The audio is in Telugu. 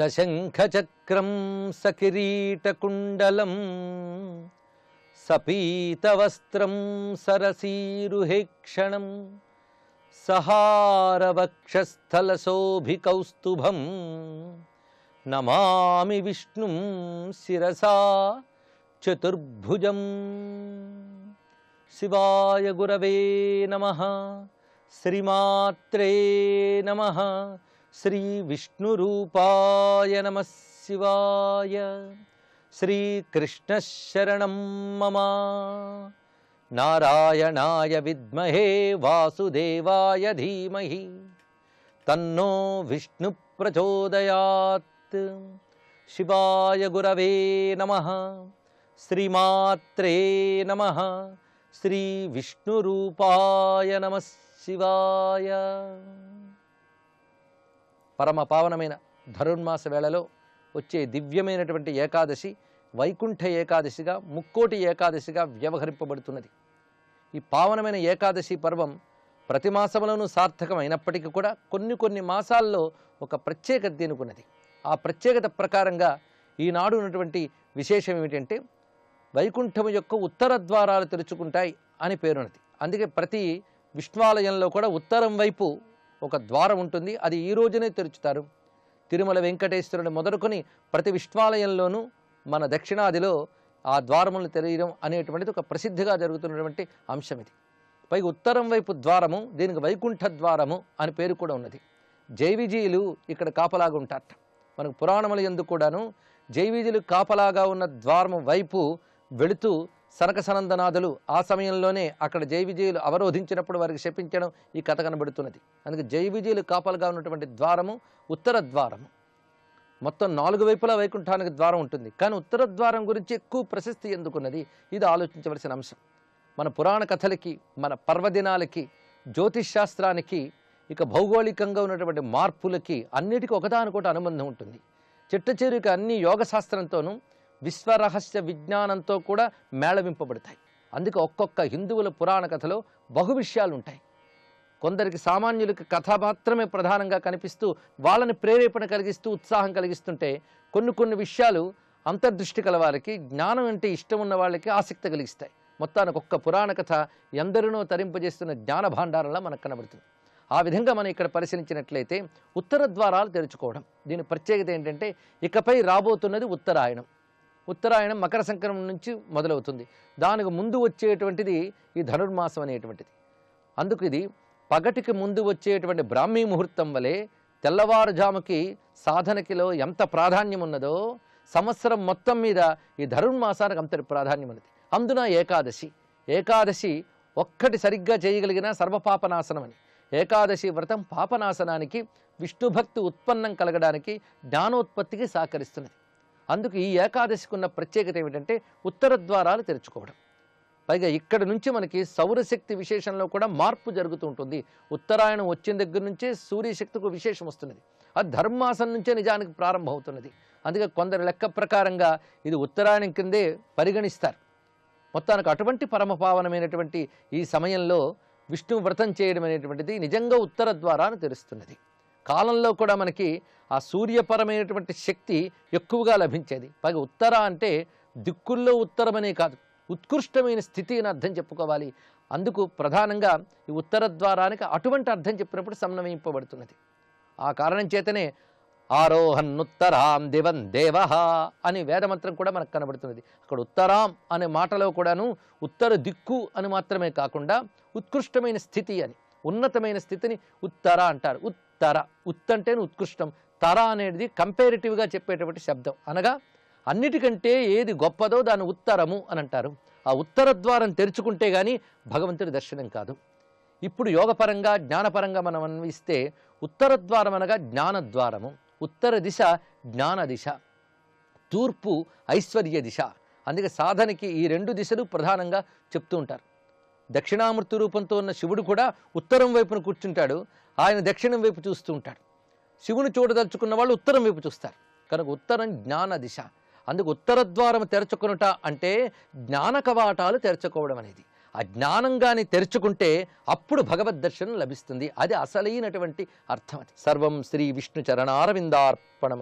సశంఖచక్రం సకిరీటకుండలం సపీతవస్త్రం సరసీరుహేక్షణం సహారవక్షస్థలశోభికౌస్తుభం నమామి విష్ణుం శిరసా చతుర్భుజం. శివాయ గురవే నమః. శ్రీమాత్రే నమః. శ్రీ విష్ణురూపాయ నమః శివాయ. శ్రీకృష్ణ శరణం మమ. నారాయణాయ విద్మహే వాసుదేవాయ ధీమహి తన్నో విష్ణు ప్రచోదయాత్. శివాయ గురవే నమః. శ్రీమాత్రే నమః. శ్రీ విష్ణురూపాయ నమః శివాయ. పరమ పావనమైన ధనుర్మాస వేళలో వచ్చే దివ్యమైనటువంటి ఏకాదశి వైకుంఠ ఏకాదశిగా, ముక్కోటి ఏకాదశిగా వ్యవహరింపబడుతున్నది. ఈ పావనమైన ఏకాదశి పర్వం ప్రతి మాసంలోనూ సార్థకమైనప్పటికీ కూడా కొన్ని మాసాల్లో ఒక ప్రత్యేకత దీనుకున్నది. ఆ ప్రత్యేకత ప్రకారంగా ఈనాడు ఉన్నటువంటి విశేషం ఏమిటంటే, వైకుంఠము యొక్క ఉత్తర ద్వారాలు తెరుచుకుంటాయి అని పేరున్నది. అందుకే ప్రతి విష్ణువాలయంలో కూడా ఉత్తరం వైపు ఒక ద్వారం ఉంటుంది. అది ఈ రోజునే తెరుచుతారు. తిరుమల వెంకటేశ్వరుని మొదలుకొని ప్రతి విష్ణువాలయంలోనూ మన దక్షిణాదిలో ఆ ద్వారములను తెరయడం అనేటువంటిది ఒక ప్రసిద్ధిగా జరుగుతున్నటువంటి అంశం. ఇది పైగా ఉత్తరం వైపు ద్వారము, దీనికి వైకుంఠ ద్వారము అని పేరు కూడా ఉన్నది. జైవిజీయులు ఇక్కడ కాపలాగా ఉంటారట. మనకు పురాణముల యందు కూడాను జైవిజీయులు కాపలాగా ఉన్న ద్వారము వైపు వెళుతూ సనక సనందనాథులు ఆ సమయంలోనే అక్కడ జైవిజీయులు అవరోధించినప్పుడు వారికి శపించడం ఈ కథ కనబడుతున్నది. అందుకే జైవిజీయులు కాపలుగా ఉన్నటువంటి ద్వారము ఉత్తర ద్వారము. మొత్తం 4 వైపులా వైకుంఠానికి ద్వారం ఉంటుంది, కానీ ఉత్తర ద్వారం గురించి ఎక్కువ ప్రశస్తి ఎందుకున్నది, ఇది ఆలోచించవలసిన అంశం. మన పురాణ కథలకి, మన పర్వదినాలకి, జ్యోతిష్ శాస్త్రానికి, ఇక భౌగోళికంగా ఉన్నటువంటి మార్పులకి అన్నిటికీ ఒకదానికొకటి అనుబంధం ఉంటుంది. చిట్టచేరుక అన్ని యోగ శాస్త్రంతోనూ విశ్వరహస్య విజ్ఞానంతో కూడా మేళవింపబడతాయి. అందుకే ఒక్కొక్క హిందువుల పురాణ కథలో బహు విషయాలు ఉంటాయి. కొందరికి సామాన్యులకి కథ మాత్రమే ప్రధానంగా కనిపిస్తూ వాళ్ళని ప్రేరేపణ కలిగిస్తూ ఉత్సాహం కలిగిస్తుంటే, కొన్ని విషయాలు అంతర్దృష్టి కల వారికి, జ్ఞానం అంటే ఇష్టం ఉన్న వాళ్ళకి ఆసక్తి కలిగిస్తాయి. మొత్తానికి ఒక్క పురాణ కథ ఎందరినో తరింపజేస్తున్న జ్ఞాన భాండారంలా మనకు కనబడుతుంది. ఆ విధంగా మనం ఇక్కడ పరిశీలించినట్లయితే ఉత్తర ద్వారాలు తెరుచుకోవడం, దీని ప్రత్యేకత ఏంటంటే, ఇకపై రాబోతున్నది ఉత్తరాయణం. ఉత్తరాయణం మకర సంక్రమణం నుంచి మొదలవుతుంది. దానికి ముందు వచ్చేటువంటిది ఈ ధనుర్మాసం అనేటువంటిది. అందుకు ఇది పగటికి ముందు వచ్చేటువంటి బ్రాహ్మీ ముహూర్తం వలె తెల్లవారుజాముకి సాధనకిలో ఎంత ప్రాధాన్యం ఉన్నదో, సంవత్సరం మొత్తం మీద ఈ ధనుర్మాసానికి అంతటి ప్రాధాన్యం ఉన్నది. అందున ఏకాదశి ఒక్కటి సరిగ్గా చేయగలిగిన సర్వపాపనాశనం అని. ఏకాదశి వ్రతం పాపనాశనానికి, విష్ణుభక్తి ఉత్పన్నం కలగడానికి, జ్ఞానోత్పత్తికి సహకరిస్తున్నది. అందుకు ఈ ఏకాదశికి ఉన్న ప్రత్యేకత ఏమిటంటే ఉత్తర ద్వారాలు తెరుచుకోవడం. పైగా ఇక్కడ నుంచి మనకి సౌరశక్తి విశేషంలో కూడా మార్పు జరుగుతూ ఉంటుంది. ఉత్తరాయణం వచ్చిన దగ్గర నుంచే సూర్యశక్తికి విశేషం వస్తున్నది. అది ధర్మాసం నుంచే నిజానికి ప్రారంభం అవుతున్నది. అందుకే కొందరు లెక్క ప్రకారంగా ఇది ఉత్తరాయణం కిందే పరిగణిస్తారు. మొత్తానికి అటువంటి పరమపావనమైనటువంటి ఈ సమయంలో విష్ణు వ్రతం చేయడం అనేటువంటిది నిజంగా ఉత్తర ద్వారాన్ని తెరుస్తున్నది. కాలంలో కూడా మనకి ఆ సూర్యపరమైనటువంటి శక్తి ఎక్కువగా లభించేది. పైగా ఉత్తర అంటే దిక్కుల్లో ఉత్తరమనే కాదు, ఉత్కృష్టమైన స్థితి అని అర్థం చెప్పుకోవాలి. అందుకు ప్రధానంగా ఈ ఉత్తర ద్వారానికి అటువంటి అర్థం చెప్పినప్పుడు సమన్వయింపబడుతున్నది. ఆ కారణం చేతనే ఆరోహన్నుత్తరాం దివం దేవః అని వేదమంత్రం కూడా మనకు కనబడుతున్నది. అక్కడ ఉత్తరాం అనే మాటలో కూడాను ఉత్తర దిక్కు అని మాత్రమే కాకుండా ఉత్కృష్టమైన స్థితి అని, ఉన్నతమైన స్థితిని ఉత్తర అంటారు. ఉత్తంటేనే ఉత్కృష్టం, తర అనేది కంపారిటివ్గా చెప్పేటువంటి శబ్దం. అనగా అన్నిటికంటే ఏది గొప్పదో దాన్ని ఉత్తరము అని అంటారు. ఆ ఉత్తర ద్వారం తెరుచుకుంటే కానీ భగవంతుడి దర్శనం కాదు. ఇప్పుడు యోగపరంగా, జ్ఞానపరంగా మనం అన్వయిస్తే ఉత్తర ద్వారం అనగా జ్ఞానద్వారము, ఉత్తర దిశ జ్ఞాన దిశ, తూర్పు ఐశ్వర్య దిశ. అందుకే సాధనకి ఈ 2 దిశలు ప్రధానంగా చెప్తూ ఉంటారు. దక్షిణామూర్తి రూపంతో ఉన్న శివుడు కూడా ఉత్తరం వైపున కూర్చుంటాడు, ఆయన దక్షిణం వైపు చూస్తూ ఉంటాడు. శివుని చూడదలుచుకున్న వాళ్ళు ఉత్తరం వైపు చూస్తారు కనుక ఉత్తరం జ్ఞాన దిశ. అందుకు ఉత్తర ద్వారం తెరుచుకునుట అంటే జ్ఞాన కవాటాలు తెరుచుకోవడం అనేది. ఆ జ్ఞానంగాని తెరుచుకుంటే అప్పుడు భగవద్ దర్శనం లభిస్తుంది. అది అసలైనటువంటి అర్థం. అది సర్వం శ్రీ విష్ణు చరణారవిందార్పణం.